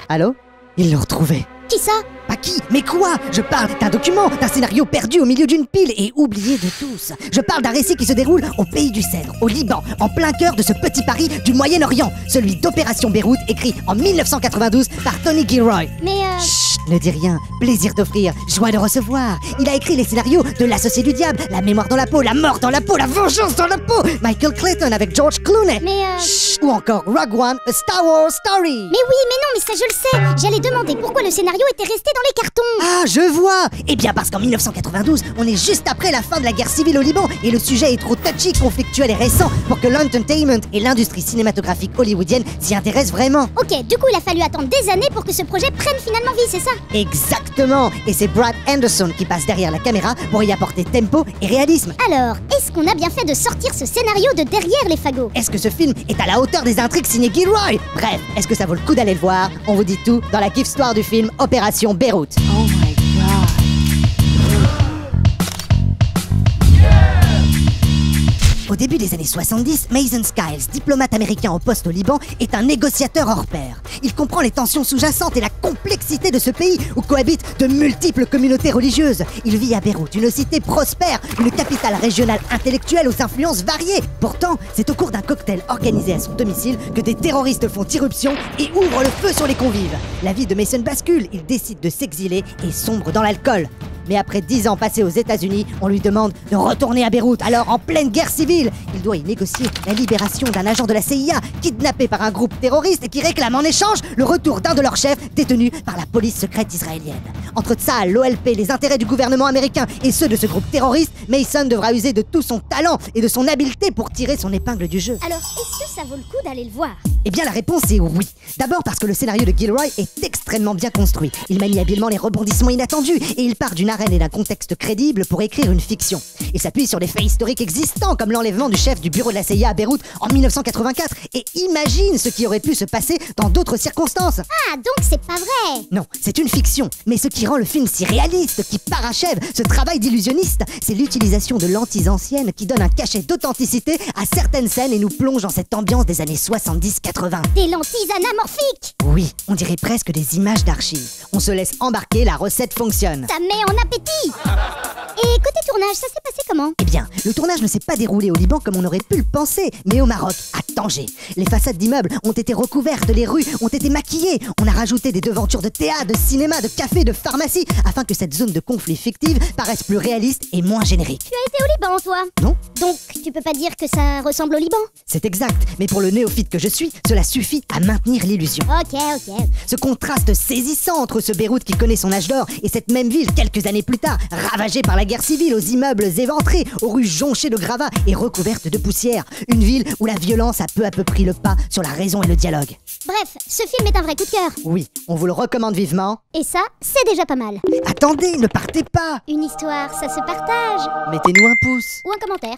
Allô? Ils l'ont retrouvé. Qui ça? Pas qui? Mais quoi? Je parle d'un document, d'un scénario perdu au milieu d'une pile et oublié de tous. Je parle d'un récit qui se déroule au pays du Cèdre, au Liban, en plein cœur de ce petit Paris du Moyen-Orient, celui d'Opération Beyrouth, écrit en 1992 par Tony Gilroy. Mais Chut, ne dis rien, plaisir d'offrir, joie de recevoir. Il a écrit les scénarios de L'Associé du Diable, La Mémoire dans la peau, La Mort dans la peau, La Vengeance dans la peau, Michael Clayton avec George Clooney. Mais Chut, ou encore Rogue One, A Star Wars Story. Mais oui, mais non, mais ça je le sais. J'allais demander pourquoi le scénario était resté dans les cartons. Ah, je vois! Eh bien parce qu'en 1992, on est juste après la fin de la guerre civile au Liban et le sujet est trop touchy, conflictuel et récent pour que l'entertainment et l'industrie cinématographique hollywoodienne s'y intéressent vraiment. Ok, du coup il a fallu attendre des années pour que ce projet prenne finalement vie, c'est ça? Exactement! Et c'est Brad Anderson qui passe derrière la caméra pour y apporter tempo et réalisme. Alors, est-ce qu'on a bien fait de sortir ce scénario de derrière les fagots? Est-ce que ce film est à la hauteur des intrigues signées Gilroy? Bref, est-ce que ça vaut le coup d'aller le voir? On vous dit tout dans la kiff-histoire du film Opération Beyrouth. Oh my god. Au début des années 70, Mason Skiles, diplomate américain au poste au Liban, est un négociateur hors pair. Il comprend les tensions sous-jacentes et la complexité de ce pays où cohabitent de multiples communautés religieuses. Il vit à Beyrouth, une cité prospère, une capitale régionale intellectuelle aux influences variées. Pourtant, c'est au cours d'un cocktail organisé à son domicile que des terroristes font irruption et ouvrent le feu sur les convives. La vie de Mason bascule, il décide de s'exiler et sombre dans l'alcool. Mais après 10 ans passés aux États-Unis, on lui demande de retourner à Beyrouth. Alors, en pleine guerre civile, il doit y négocier la libération d'un agent de la CIA kidnappé par un groupe terroriste et qui réclame en échange le retour d'un de leurs chefs détenu par la police secrète israélienne. Entre ça, l'OLP, les intérêts du gouvernement américain et ceux de ce groupe terroriste, Mason devra user de tout son talent et de son habileté pour tirer son épingle du jeu. Alors, est-ce que ça vaut le coup d'aller le voir? Eh bien, la réponse est oui. D'abord parce que le scénario de Gilroy est extrêmement bien construit. Il manie habilement les rebondissements inattendus et il part d'une arène et d'un contexte crédible pour écrire une fiction. Il s'appuie sur des faits historiques existants comme l'enlèvement du chef du bureau de la CIA à Beyrouth en 1984 et imagine ce qui aurait pu se passer dans d'autres circonstances. Ah, donc c'est pas vrai. Non, c'est une fiction, mais ce qui rend le film si réaliste, qui parachève ce travail d'illusionniste, c'est l'utilisation de lentilles anciennes qui donne un cachet d'authenticité à certaines scènes et nous plonge dans cette ambiance des années 70-80. Des lentilles anamorphiques. Oui, on dirait presque des images d'archives. On se laisse embarquer, la recette fonctionne. Ça met en appétit. Et côté tournage, ça s'est passé comment? Eh bien, le tournage ne s'est pas déroulé au Liban comme on aurait pu le penser, mais au Maroc, à Tanger. Les façades d'immeubles ont été recouvertes, les rues ont été maquillées. On a rajouté des devantures de théâtre, de cinéma, de café, de pharmacie, afin que cette zone de conflit fictive paraisse plus réaliste et moins générique. Tu as été au Liban, toi? Non? Donc, tu peux pas dire que ça ressemble au Liban? C'est exact, mais pour le néophyte que je suis, cela suffit à maintenir l'illusion. Ok. Ce contraste saisissant entre ce Beyrouth qui connaît son âge d'or et cette même ville quelques années plus tard, ravagée par la guerre civile, aux immeubles éventrés, aux rues jonchées de gravats et recouvertes de poussière. Une ville où la violence a peu à peu pris le pas sur la raison et le dialogue. Bref, ce film est un vrai coup de cœur. Oui, on vous le recommande vivement. Et ça, c'est déjà pas mal. Attendez, ne partez pas! Une histoire, ça se partage. Mettez-nous un pouce. Ou un commentaire.